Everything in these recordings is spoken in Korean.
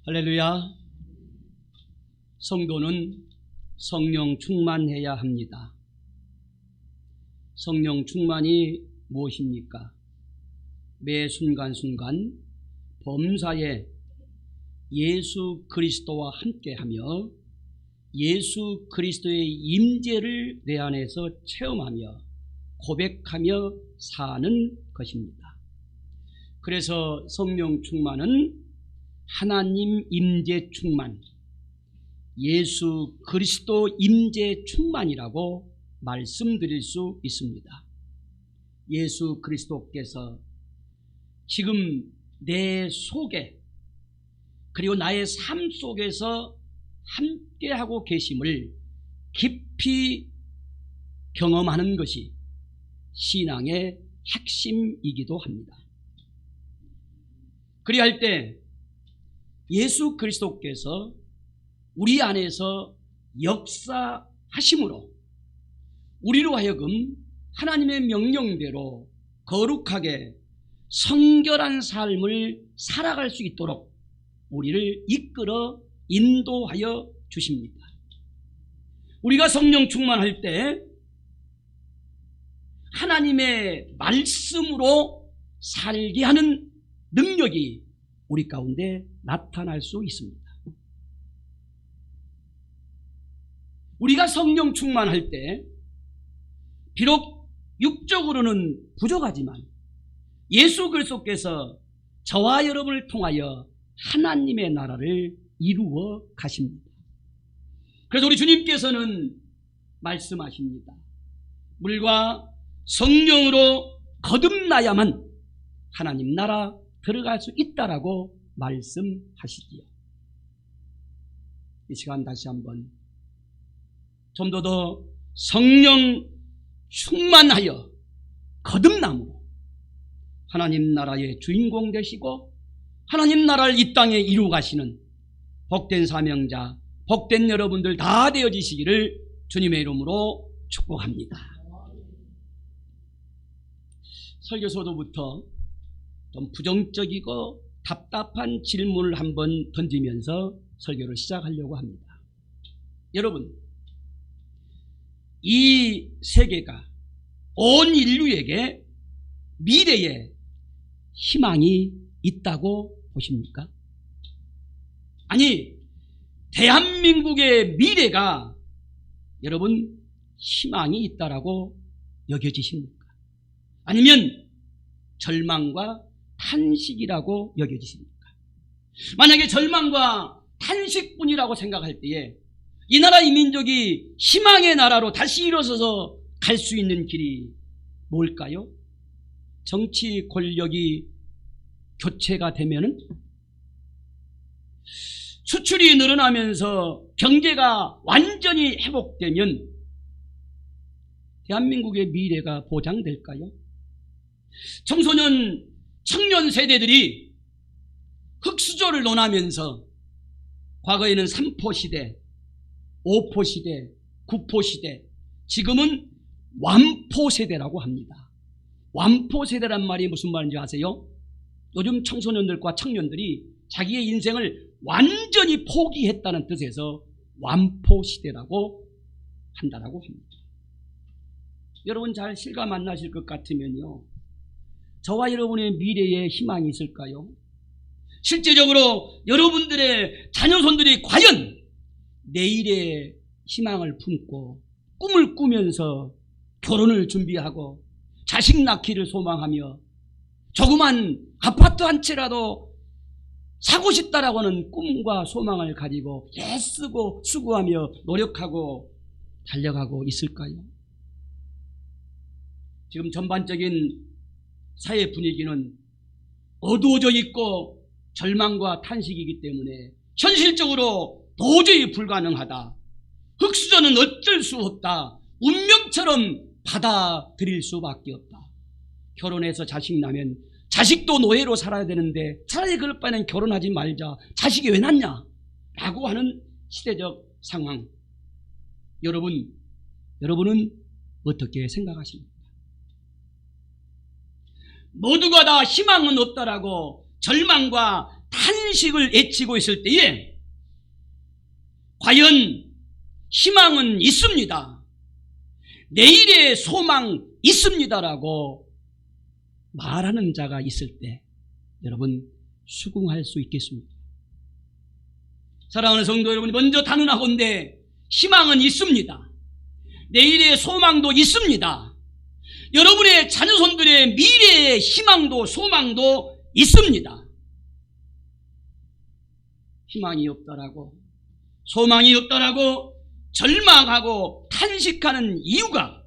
할렐루야. 성도는 성령 충만해야 합니다. 성령 충만이 무엇입니까? 매 순간순간 범사에 예수 그리스도와 함께하며 예수 그리스도의 임재를 내 안에서 체험하며 고백하며 사는 것입니다. 그래서 성령 충만은 하나님 임재 충만, 예수 그리스도 임재 충만이라고 말씀드릴 수 있습니다. 예수 그리스도께서 지금 내 속에 그리고 나의 삶 속에서 함께하고 계심을 깊이 경험하는 것이 신앙의 핵심이기도 합니다. 그리할 때 예수 그리스도께서 우리 안에서 역사하심으로 우리로 하여금 하나님의 명령대로 거룩하게 성결한 삶을 살아갈 수 있도록 우리를 이끌어 인도하여 주십니다. 우리가 성령 충만할 때 하나님의 말씀으로 살게 하는 능력이 우리 가운데 나타날 수 있습니다. 우리가 성령 충만할 때 비록 육적으로는 부족하지만 예수 그리스도께서 저와 여러분을 통하여 하나님의 나라를 이루어 가십니다. 그래서 우리 주님께서는 말씀하십니다. 물과 성령으로 거듭나야만 하나님 나라 들어갈 수 있다라고 말씀하시지요. 이 시간 다시 한번 좀 더 성령 충만하여 거듭남으로 하나님 나라의 주인공 되시고 하나님 나라를 이 땅에 이루어 가시는 복된 사명자, 복된 여러분들 다 되어지시기를 주님의 이름으로 축복합니다. 설교서도부터 좀 부정적이고 답답한 질문을 한번 던지면서 설교를 시작하려고 합니다. 여러분, 이 세계가 온 인류에게 미래에 희망이 있다고 보십니까? 아니, 대한민국의 미래가 여러분 희망이 있다라고 여겨지십니까? 아니면 절망과 탄식이라고 여겨지십니까? 만약에 절망과 탄식뿐이라고 생각할 때에 이 나라 이 민족이 희망의 나라로 다시 일어서서 갈 수 있는 길이 뭘까요? 정치 권력이 교체가 되면은, 수출이 늘어나면서 경제가 완전히 회복되면 대한민국의 미래가 보장될까요? 청소년, 청년 세대들이 흑수저를 논하면서 과거에는 3포 시대, 5포 시대, 9포 시대, 지금은 완포 세대라고 합니다. 완포 세대란 말이 무슨 말인지 아세요? 요즘 청소년들과 청년들이 자기의 인생을 완전히 포기했다는 뜻에서 완포 시대라고 한다라고 합니다. 여러분 잘 실감 안 나실 것 같으면요, 저와 여러분의 미래에 희망이 있을까요? 실제적으로 여러분들의 자녀손들이 과연 내일의 희망을 품고 꿈을 꾸면서 결혼을 준비하고 자식 낳기를 소망하며 조그만 아파트 한 채라도 사고 싶다라고 하는 꿈과 소망을 가지고 애쓰고 수고하며 노력하고 달려가고 있을까요? 지금 전반적인 사회 분위기는 어두워져 있고 절망과 탄식이기 때문에 현실적으로 도저히 불가능하다, 흑수저는 어쩔 수 없다, 운명처럼 받아들일 수밖에 없다. 결혼해서 자식 나면 자식도 노예로 살아야 되는데 차라리 그럴 바에는 결혼하지 말자, 자식이 왜 낳냐 라고 하는 시대적 상황. 여러분은 어떻게 생각하십니까? 모두가 다 희망은 없다라고 절망과 탄식을 애치고 있을 때에 과연 희망은 있습니다, 내일의 소망 있습니다라고 말하는 자가 있을 때 여러분 수긍할 수 있겠습니까? 사랑하는 성도 여러분, 먼저 단언하건대 희망은 있습니다, 내일의 소망도 있습니다, 여러분의 자녀손들의 미래의 희망도 소망도 있습니다. 희망이 없다라고, 소망이 없다라고 절망하고 탄식하는 이유가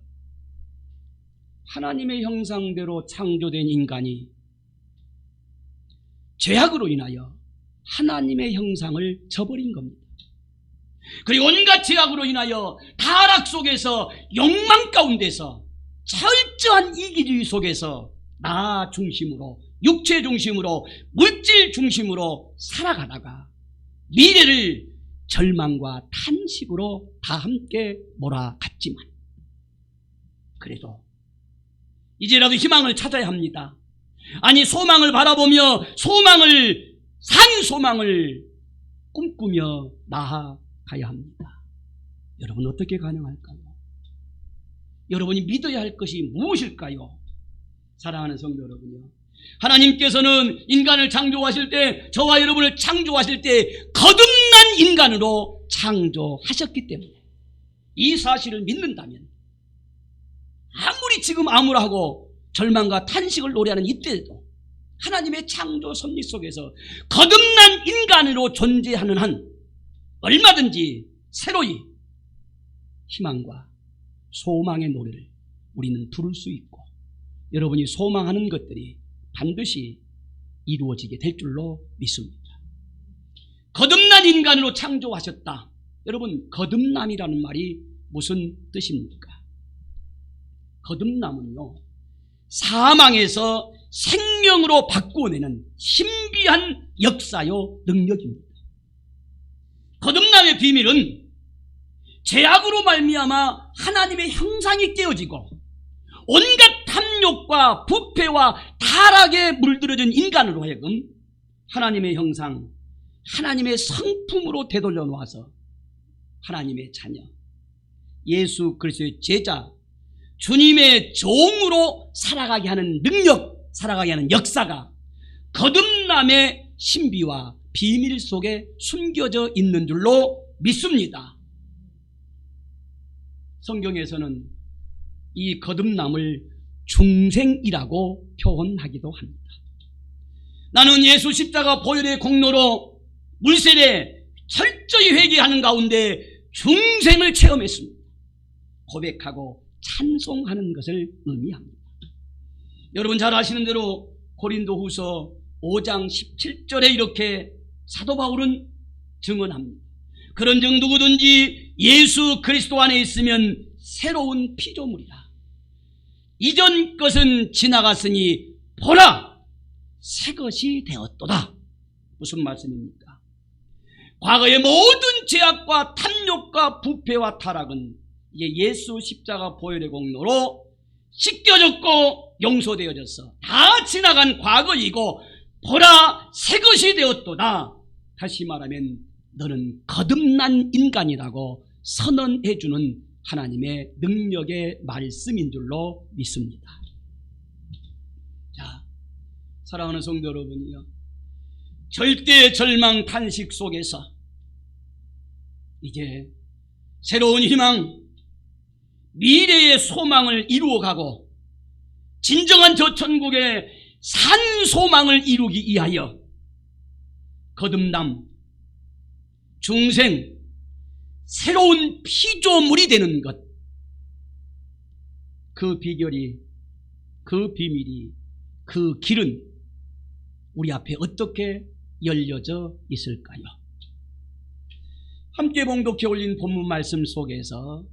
하나님의 형상대로 창조된 인간이 죄악으로 인하여 하나님의 형상을 저버린 겁니다. 그리고 온갖 죄악으로 인하여 타락 속에서 욕망 가운데서 철저한 이기주의 속에서 나 중심으로, 육체 중심으로, 물질 중심으로 살아가다가 미래를 절망과 탄식으로 다 함께 몰아갔지만 그래도 이제라도 희망을 찾아야 합니다. 아니, 소망을 바라보며 산 소망을 꿈꾸며 나아가야 합니다. 여러분, 어떻게 가능할까요? 여러분이 믿어야 할 것이 무엇일까요? 사랑하는 성도 여러분요, 하나님께서는 인간을 창조하실 때, 저와 여러분을 창조하실 때 거듭난 인간으로 창조하셨기 때문에 이 사실을 믿는다면 아무리 지금 암울하고 절망과 탄식을 노래하는 이때에도 하나님의 창조 섭리 속에서 거듭난 인간으로 존재하는 한 얼마든지 새로이 희망과 소망의 노래를 우리는 부를 수 있고, 여러분이 소망하는 것들이 반드시 이루어지게 될 줄로 믿습니다. 거듭난 인간으로 창조하셨다. 여러분, 거듭남이라는 말이 무슨 뜻입니까? 거듭남은요, 사망에서 생명으로 바꾸어내는 신비한 역사요 능력입니다. 거듭남의 비밀은 죄악으로 말미암아 하나님의 형상이 깨어지고 온갖 탐욕과 부패와 타락에 물들어진 인간으로 하여금 하나님의 형상, 하나님의 성품으로 되돌려 놓아서 하나님의 자녀, 예수 그리스도의 제자, 주님의 종으로 살아가게 하는 능력, 살아가게 하는 역사가 거듭남의 신비와 비밀 속에 숨겨져 있는 줄로 믿습니다. 성경에서는 이 거듭남을 중생이라고 표현하기도 합니다. 나는 예수 십자가 보혈의 공로로 물세례 철저히 회개하는 가운데 중생을 체험했습니다. 고백하고 찬송하는 것을 의미합니다. 여러분 잘 아시는 대로 고린도후서 5장 17절에 이렇게 사도 바울은 증언합니다. 그런즉 누구든지 예수 그리스도 안에 있으면 새로운 피조물이라. 이전 것은 지나갔으니 보라, 새 것이 되었도다. 무슨 말씀입니까? 과거의 모든 죄악과 탐욕과 부패와 타락은 이제 예수 십자가 보혈의 공로로 씻겨졌고 용서되어져서 다 지나간 과거이고 보라, 새 것이 되었도다. 다시 말하면 너는 거듭난 인간이라고 선언해주는 하나님의 능력의 말씀인 줄로 믿습니다. 자, 사랑하는 성도 여러분이요, 절대 절망 탄식 속에서 이제 새로운 희망, 미래의 소망을 이루어가고 진정한 저 천국의 산 소망을 이루기 위하여 거듭남, 중생, 새로운 피조물이 되는 것, 그 비결이, 그 비밀이, 그 길은 우리 앞에 어떻게 열려져 있을까요? 함께 봉독해 올린 본문 말씀 속에서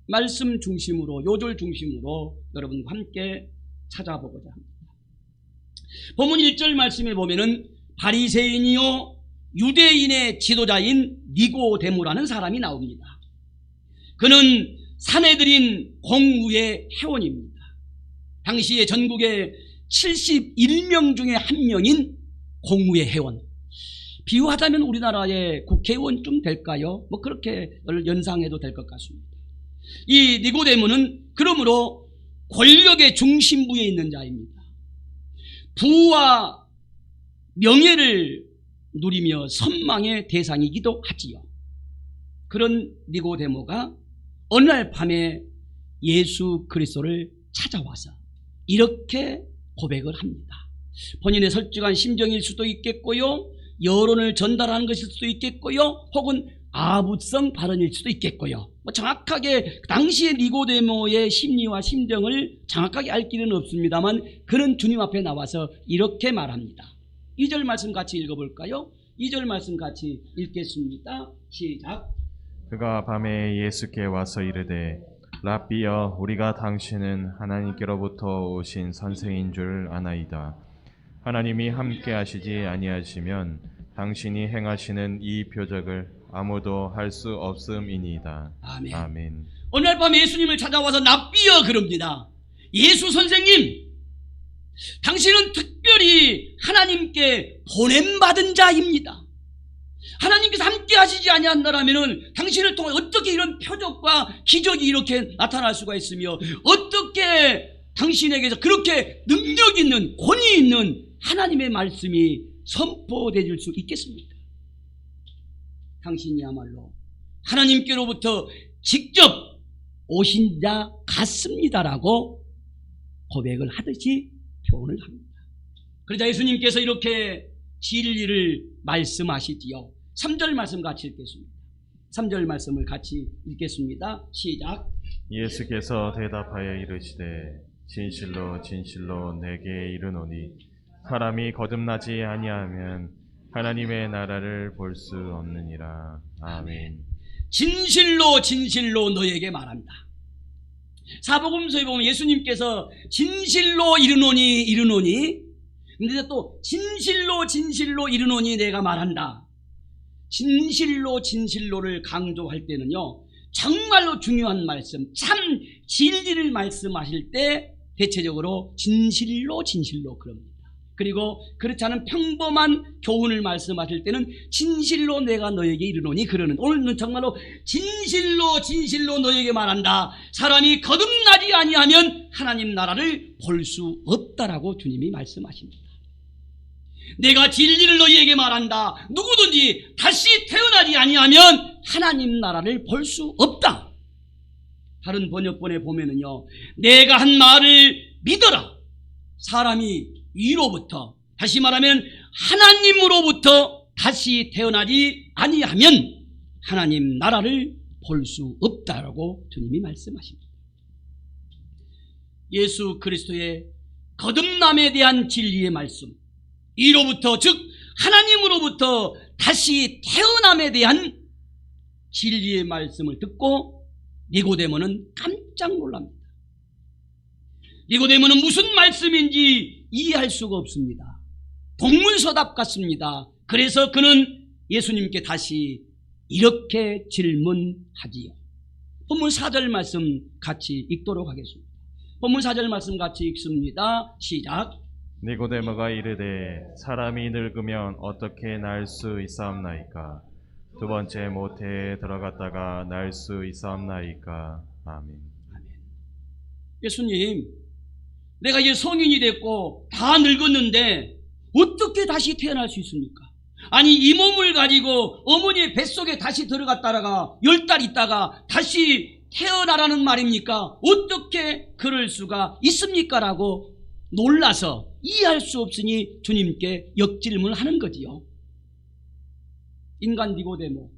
말씀 중심으로, 요절 중심으로 여러분과 함께 찾아보고자 합니다. 본문 1절 말씀에 보면은 바리새인이요 유대인의 지도자인 니고데모라는 사람이 나옵니다. 그는 산헤드린 공의회 회원입니다. 당시에 전국에 71명 중에 한 명인 공의회 회원. 비유하자면 우리나라의 국회의원쯤 될까요? 뭐 그렇게 연상해도 될 것 같습니다. 이 니고데모는 그러므로 권력의 중심부에 있는 자입니다. 부와 명예를 누리며 선망의 대상이기도 하지요. 그런 니고데모가 어느 날 밤에 예수 그리스도를 찾아와서 이렇게 고백을 합니다. 본인의 솔직한 심정일 수도 있겠고요, 여론을 전달하는 것일 수도 있겠고요, 혹은 아부성 발언일 수도 있겠고요. 정확하게 당시의 니고데모의 심리와 심정을 정확하게 알 길은 없습니다만 그는 주님 앞에 나와서 이렇게 말합니다. 2절 말씀 같이 읽어볼까요? 2절 말씀 같이 읽겠습니다. 시작. 그가 밤에 예수께 와서 이르되 랍비여, 우리가 당신은 하나님께로부터 오신 선생인 줄 아나이다. 하나님이 함께 하시지 아니하시면 당신이 행하시는 이 표적을 아무도 할 수 없음이니이다. 아멘. 아멘. 오늘 밤 예수님을 찾아와서 랍비여 그럽니다. 예수 선생님, 당신은 특별히 하나님께 보냄받은 자입니다. 하나님께서 함께 하시지 아니한다라면 당신을 통해 어떻게 이런 표적과 기적이 이렇게 나타날 수가 있으며 어떻게 당신에게서 그렇게 능력 있는, 권위 있는 하나님의 말씀이 선포되질 수 있겠습니까? 당신이야말로 하나님께로부터 직접 오신 자 같습니다라고 고백을 하듯이 표현을 합니다. 그러자 예수님께서 이렇게 진리를 말씀하시지요. 3절 말씀 같이 읽겠습니다. 3절 말씀을 같이 읽겠습니다. 시작. 예수께서 대답하여 이르시되 진실로 진실로 내게 이르노니 사람이 거듭나지 아니하면 하나님의 나라를 볼 수 없느니라. 아멘. 진실로 진실로 너에게 말한다. 사복음서에 보면 예수님께서 진실로 이르노니 근데 또 진실로 진실로 이르노니 내가 말한다. 진실로 진실로를 강조할 때는요, 정말로 중요한 말씀, 참 진리를 말씀하실 때 대체적으로 진실로 진실로 그럽니다. 그리고 그렇지 않은 평범한 교훈을 말씀하실 때는 진실로 내가 너에게 이르노니 그러는, 오늘은 정말로 진실로 진실로 너에게 말한다. 사람이 거듭나지 아니하면 하나님 나라를 볼 수 없다라고 주님이 말씀하십니다. 내가 진리를 너희에게 말한다. 누구든지 다시 태어나지 아니하면 하나님 나라를 볼 수 없다. 다른 번역본에 보면은요, 내가 한 말을 믿어라. 사람이 위로부터, 다시 말하면 하나님으로부터 다시 태어나지 아니하면 하나님 나라를 볼 수 없다라고 주님이 말씀하십니다. 예수 그리스도의 거듭남에 대한 진리의 말씀, 이로부터 즉 하나님으로부터 다시 태어남에 대한 진리의 말씀을 듣고 니고데모는 깜짝 놀랍니다. 니고데모는 무슨 말씀인지 이해할 수가 없습니다. 동문서답 같습니다. 그래서 그는 예수님께 다시 이렇게 질문하지요. 본문 4절 말씀 같이 읽도록 하겠습니다. 본문 4절 말씀 같이 읽습니다. 시작. 니고데모가 이르되 사람이 늙으면 어떻게 날 수 있사옵나이까? 두 번째 모태에 들어갔다가 날 수 있사옵나이까? 아멘. 예수님, 내가 이제 성인이 됐고 다 늙었는데 어떻게 다시 태어날 수 있습니까? 아니, 이 몸을 가지고 어머니의 뱃속에 다시 들어갔다가 10달 있다가 다시 태어나라는 말입니까? 어떻게 그럴 수가 있습니까? 라고 놀라서 이해할 수 없으니 주님께 역질문을 하는 거지요. 인간 니고데모,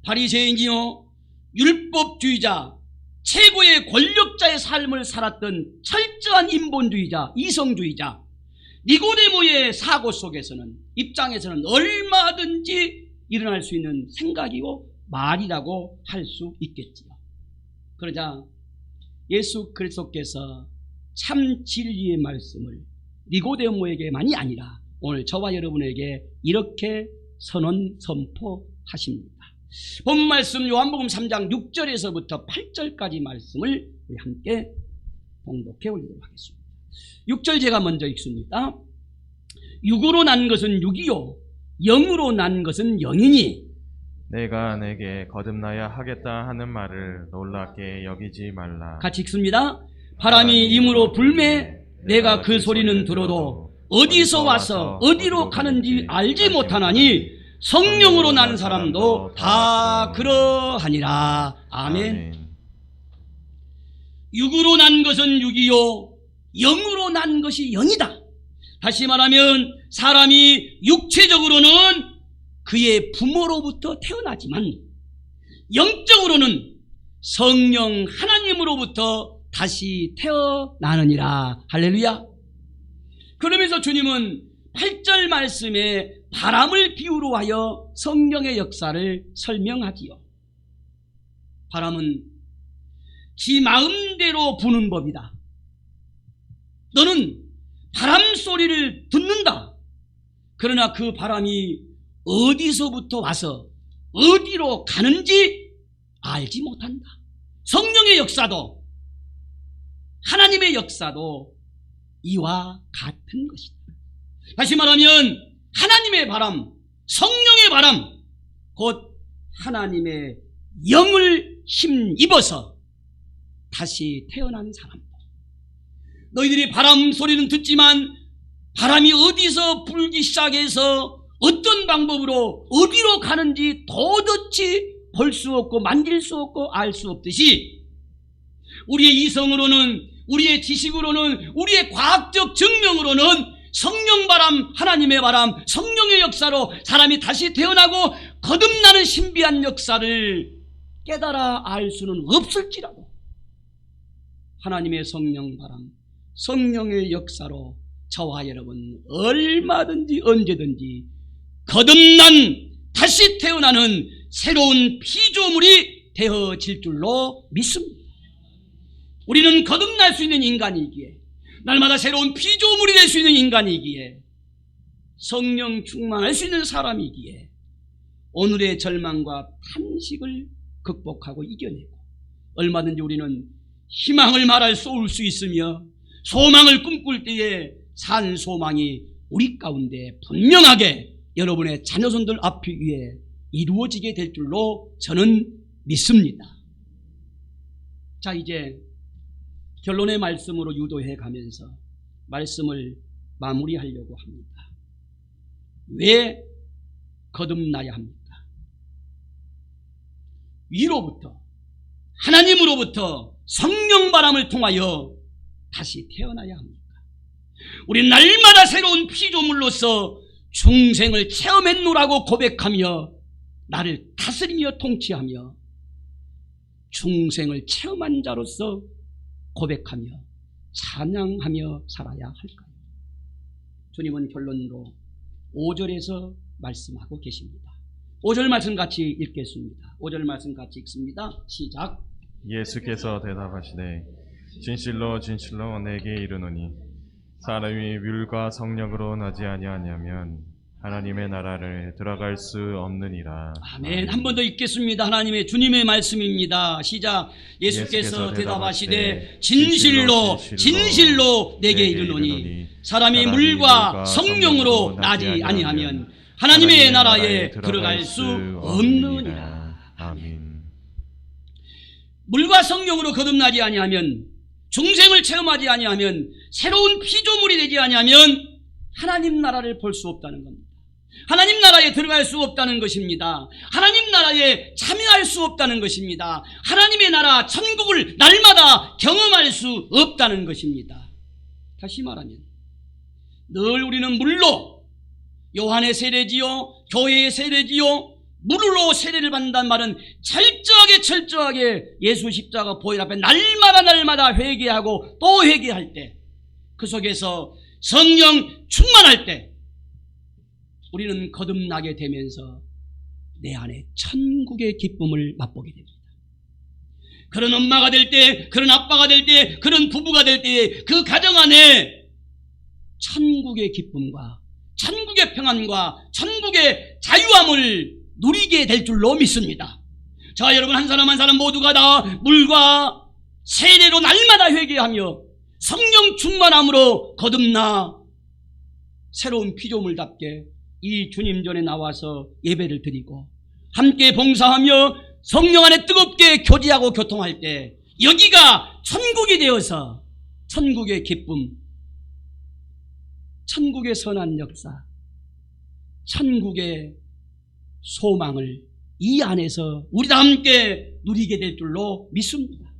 바리새인이요 율법주의자, 최고의 권력자의 삶을 살았던 철저한 인본주의자, 이성주의자 니고데모의 사고 속에서는, 입장에서는 얼마든지 일어날 수 있는 생각이고 말이라고 할 수 있겠지요. 그러자 예수 그리스도께서 참 진리의 말씀을 니고데모에게만이 아니라 오늘 저와 여러분에게 이렇게 선포하십니다. 본 말씀 요한복음 3장 6절에서부터 8절까지 말씀을 우리 함께 봉독해 올리도록 하겠습니다. 6절 제가 먼저 읽습니다. 육으로 난 것은 육이요 영으로 난 것은 영이니 내가 내게 거듭나야 하겠다 하는 말을 놀랍게 여기지 말라. 같이 읽습니다. 바람이 임으로 불매 내가 그 소리는 들어도 어디서 와서 어디로 가는지 알지 못하나니 성령으로 난 사람도 다 그러하니라. 아멘. 육으로 난 것은 육이요 영으로 난 것이 영이다. 다시 말하면 사람이 육체적으로는 그의 부모로부터 태어나지만 영적으로는 성령 하나님으로부터 다시 태어나느니라. 할렐루야. 그러면서 주님은 8절 말씀에 바람을 비유로 하여 성령의 역사를 설명하지요. 바람은 지 마음대로 부는 법이다. 너는 바람 소리를 듣는다. 그러나 그 바람이 어디서부터 와서 어디로 가는지 알지 못한다. 성령의 역사도 하나님의 역사도 이와 같은 것이다. 다시 말하면 하나님의 바람, 성령의 바람, 곧 하나님의 영을 힘입어서 다시 태어난 사람. 너희들이 바람 소리는 듣지만 바람이 어디서 불기 시작해서 어떤 방법으로 어디로 가는지 도저히 볼 수 없고 만질 수 없고 알 수 없듯이 우리의 이성으로는, 우리의 지식으로는, 우리의 과학적 증명으로는 성령 바람, 하나님의 바람, 성령의 역사로 사람이 다시 태어나고 거듭나는 신비한 역사를 깨달아 알 수는 없을지라도 하나님의 성령 바람, 성령의 역사로 저와 여러분 얼마든지 언제든지 거듭난 다시 태어나는 새로운 피조물이 되어질 줄로 믿습니다. 우리는 거듭날 수 있는 인간이기에, 날마다 새로운 피조물이 될 수 있는 인간이기에, 성령 충만할 수 있는 사람이기에 오늘의 절망과 탄식을 극복하고 이겨내고 얼마든지 우리는 희망을 말할 쏠 수 있으며 소망을 꿈꿀 때에 산 소망이 우리 가운데 분명하게 여러분의 자녀손들 앞 위에 이루어지게 될 줄로 저는 믿습니다. 자, 이제 결론의 말씀으로 유도해 가면서 말씀을 마무리하려고 합니다. 왜 거듭나야 합니까? 위로부터, 하나님으로부터 성령 바람을 통하여 다시 태어나야 합니다. 우리는 날마다 새로운 피조물로서 중생을 체험했노라고 고백하며 나를 다스리며 통치하며 중생을 체험한 자로서 고백하며 찬양하며 살아야 할까요? 주님은 결론으로 5절에서 말씀하고 계십니다. 5절 말씀 같이 읽겠습니다. 5절 말씀 같이 읽습니다. 시작. 예수께서 대답하시되 진실로 진실로 내게 이르노니 사람이 물과 성령으로 나지 아니하냐면 하나님의 나라를 들어갈 수 없느니라. 아멘. 한 번 더 읽겠습니다. 하나님의 주님의 말씀입니다. 시작. 예수께서 대답하시되 진실로 진실로 내게 이르노니 사람이 물과 성령으로 나지 아니하면 하나님의 나라에 들어갈 수 없느니라. 아멘. 물과 성령으로 거듭나지 아니하면, 중생을 체험하지 아니하면, 새로운 피조물이 되지 아니하면 하나님 나라를 볼 수 없다는 겁니다. 하나님 나라에 들어갈 수 없다는 것입니다. 하나님 나라에 참여할 수 없다는 것입니다. 하나님의 나라 천국을 날마다 경험할 수 없다는 것입니다. 다시 말하면 늘 우리는 물로, 요한의 세례지요, 교회의 세례지요, 물로 세례를 받는다는 말은 철저하게 예수 십자가 보혈 앞에 날마다 회개하고 또 회개할 때, 그 속에서 성령 충만할 때 우리는 거듭나게 되면서 내 안에 천국의 기쁨을 맛보게 됩니다. 그런 엄마가 될 때, 그런 아빠가 될 때, 그런 부부가 될 때 그 가정 안에 천국의 기쁨과 천국의 평안과 천국의 자유함을 누리게 될 줄로 믿습니다. 자, 여러분 한 사람 한 사람 모두가 다 물과 세례로 날마다 회개하며 성령 충만함으로 거듭나 새로운 피조물답게 이 주님 전에 나와서 예배를 드리고 함께 봉사하며 성령 안에 뜨겁게 교제하고 교통할 때 여기가 천국이 되어서 천국의 기쁨, 천국의 선한 역사, 천국의 소망을 이 안에서 우리 다 함께 누리게 될 줄로 믿습니다.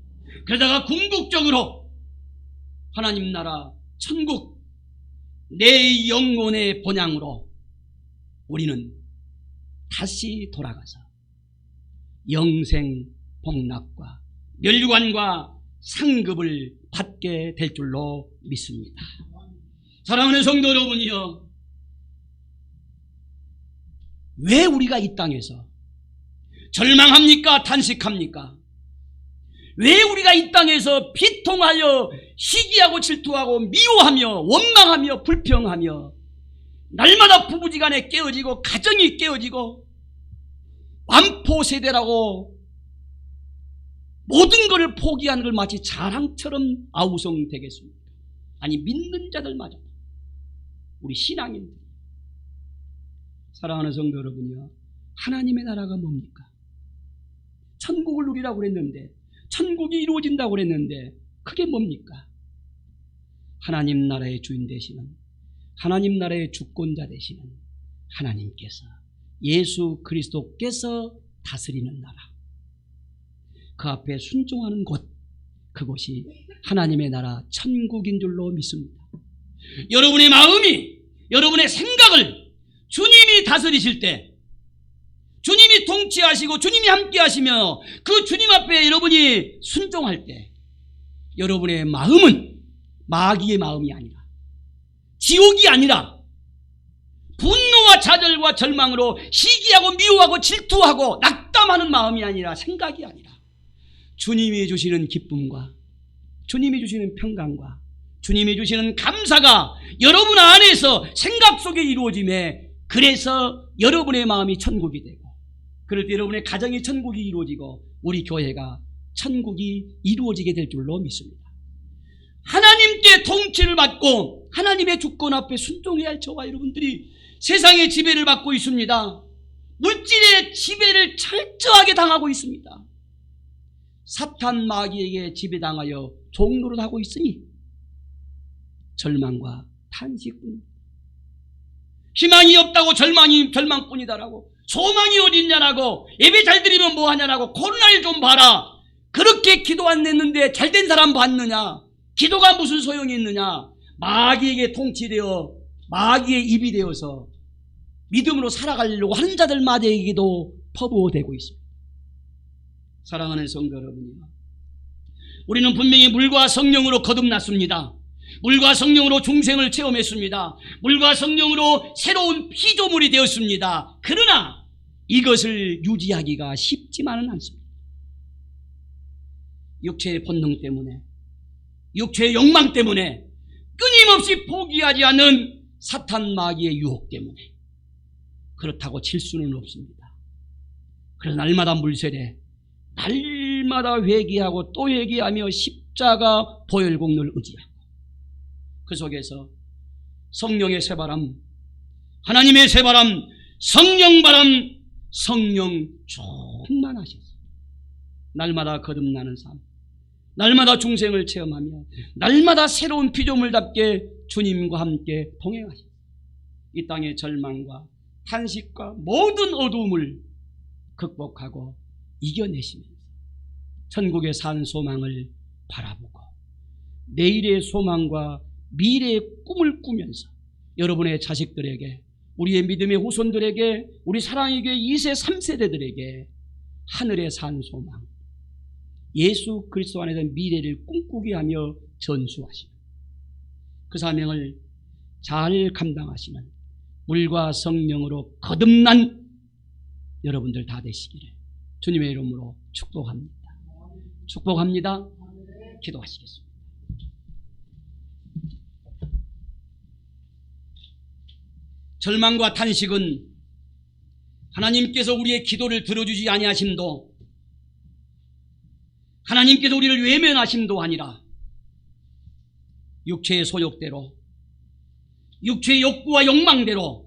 그러다가 궁극적으로 하나님 나라 천국 내 영혼의 본향으로 우리는 다시 돌아가서 영생 복락과 멸류관과 상급을 받게 될 줄로 믿습니다. 사랑하는 성도 여러분이요, 왜 우리가 이 땅에서 절망합니까? 탄식합니까? 왜 우리가 이 땅에서 비통하여 시기하고 질투하고 미워하며 원망하며 불평하며 날마다 부부지간에 깨어지고 가정이 깨어지고 완포세대라고 모든 것을 포기하는 걸 마치 자랑처럼 아우성되겠습니까? 아니, 믿는 자들마저 우리 신앙인들, 사랑하는 성도 여러분이요, 하나님의 나라가 뭡니까? 천국을 누리라고 그랬는데, 천국이 이루어진다고 그랬는데 그게 뭡니까? 하나님 나라의 주인 되시는, 하나님 나라의 주권자 되시는 하나님께서, 예수 그리스도께서 다스리는 나라, 그 앞에 순종하는 곳, 그곳이 하나님의 나라 천국인 줄로 믿습니다. 여러분의 마음이, 여러분의 생각을 주님이 다스리실 때, 주님이 통치하시고 주님이 함께 하시며 그 주님 앞에 여러분이 순종할 때 여러분의 마음은 마귀의 마음이 아니라, 지옥이 아니라 분노와 좌절과 절망으로 시기하고 미워하고 질투하고 낙담하는 마음이 아니라, 생각이 아니라 주님이 주시는 기쁨과 주님이 주시는 평강과 주님이 주시는 감사가 여러분 안에서 생각 속에 이루어짐에, 그래서 여러분의 마음이 천국이 되고, 그럴 때 여러분의 가정이 천국이 이루어지고 우리 교회가 천국이 이루어지게 될 줄로 믿습니다. 하나님께 통치를 받고 하나님의 주권 앞에 순종해야 할 저와 여러분들이 세상의 지배를 받고 있습니다. 물질의 지배를 철저하게 당하고 있습니다. 사탄 마귀에게 지배당하여 종노릇 하고 있으니 절망과 탄식뿐, 희망이 없다고 절망뿐이다라고, 소망이 어딨냐라고, 예배 잘 드리면 뭐하냐라고, 코로나를 좀 봐라, 그렇게 기도 안 냈는데 잘된 사람 봤느냐, 기도가 무슨 소용이 있느냐, 마귀에게 통치되어 마귀의 입이 되어서 믿음으로 살아가려고 하는 자들마저에게도 퍼부어대고 있습니다. 사랑하는 성도 여러분이요, 우리는 분명히 물과 성령으로 거듭났습니다. 물과 성령으로 중생을 체험했습니다. 물과 성령으로 새로운 피조물이 되었습니다. 그러나 이것을 유지하기가 쉽지만은 않습니다. 육체의 본능 때문에, 육체의 욕망 때문에, 끊임없이 포기하지 않는 사탄 마귀의 유혹 때문에 그렇다고 질 수는 없습니다. 그래서 날마다 물세례, 날마다 회개하고 또 회개하며 십자가 보혈공로를 의지하고, 그 속에서 성령의 새바람, 하나님의 새바람, 성령바람, 성령 충만하셔서 날마다 거듭나는 삶, 날마다 중생을 체험하며 날마다 새로운 피조물답게 주님과 함께 동행하셔서 이 땅의 절망과 탄식과 모든 어두움을 극복하고 이겨내시면서 천국의 산 소망을 바라보고 내일의 소망과 미래의 꿈을 꾸면서 여러분의 자식들에게, 우리의 믿음의 후손들에게, 우리 사랑의 교회 2세 3세대들에게 하늘의 산 소망, 예수 그리스도 안에서 미래를 꿈꾸게 하며 전수하시는 그 사명을 잘 감당하시는 물과 성령으로 거듭난 여러분들 다 되시기를 주님의 이름으로 축복합니다. 축복합니다. 기도하시겠습니다. 절망과 탄식은 하나님께서 우리의 기도를 들어주지 아니하심도, 하나님께서 우리를 외면하심도 아니라 육체의 소욕대로, 육체의 욕구와 욕망대로